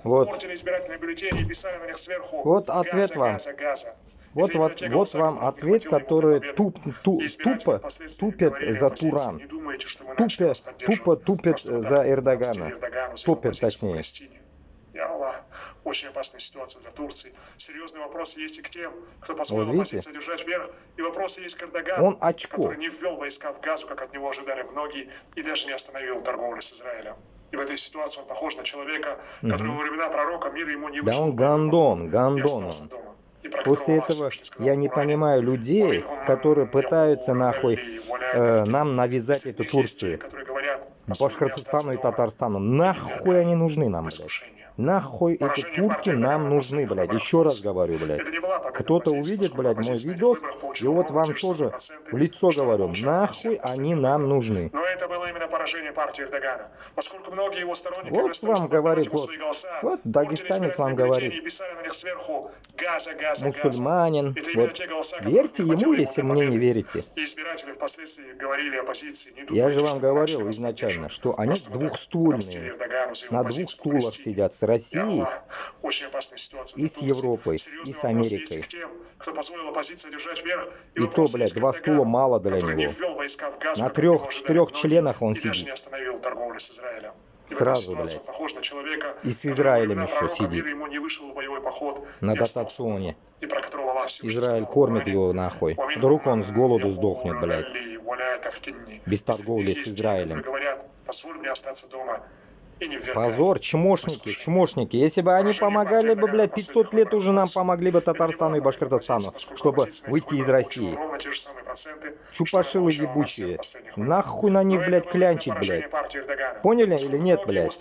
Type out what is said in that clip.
Вот. портили избирательные бюллетени и писали на них сверху Вот ответ «Газа, вам. Газа, Газа». Вот вам ответ, который тупо тупит за Туран. Тупо тупит за Эрдогана. Тупит, точнее. Я Аллах, очень опасная ситуация для Турции. Серьезные вопросы есть и к тем, кто позволил оппозиции держать вверх. И вопросы есть к Эрдогану, который не ввел войска в Газу, как от него ожидали многие, и даже не остановил торговлю с Израилем. И в этой ситуации он похож на человека, который во времена пророка мир ему не вышел. Да он гондон. После этого я не понимаю людей, которые пытаются нахуй нам навязать эту Турцию. Башкортостану и Татарстану. Нахуй они нужны нам, блядь. Нахуй эти турки нам нужны, блядь. Еще раз говорю, блядь. Кто-то увидит, блядь, мой видос, и вот вам тоже в лицо говорю, нахуй они нам нужны. Но это было именно поражение партии Эрдогана. Поскольку многие его сторонники вот вам говорит, вот дагестанец вам говорит, мусульманин, вот верьте ему, если мне не верите. Избиратели впоследствии говорили оппозиции, не я же вам говорил изначально, что они двухстульные, на двух стулах сидят, с Россией и с Европой, и с Америкой. И то, блядь, два стула мало для него. На 3-4 членах он сидит. Сразу, блядь. И с Израилем еще сидит. На дотационе. Израиль кормит его нахуй. Вдруг он с голоду сдохнет, блядь. Без торговли с Израилем. Позор, чмошники. Если бы они помогали бы, блядь, 500 лет уже нам помогли бы Татарстану и Башкортостану, чтобы выйти из России. Чупашилы ебучие. Нахуй на них, блядь, клянчить, блядь. Поняли или нет, блядь?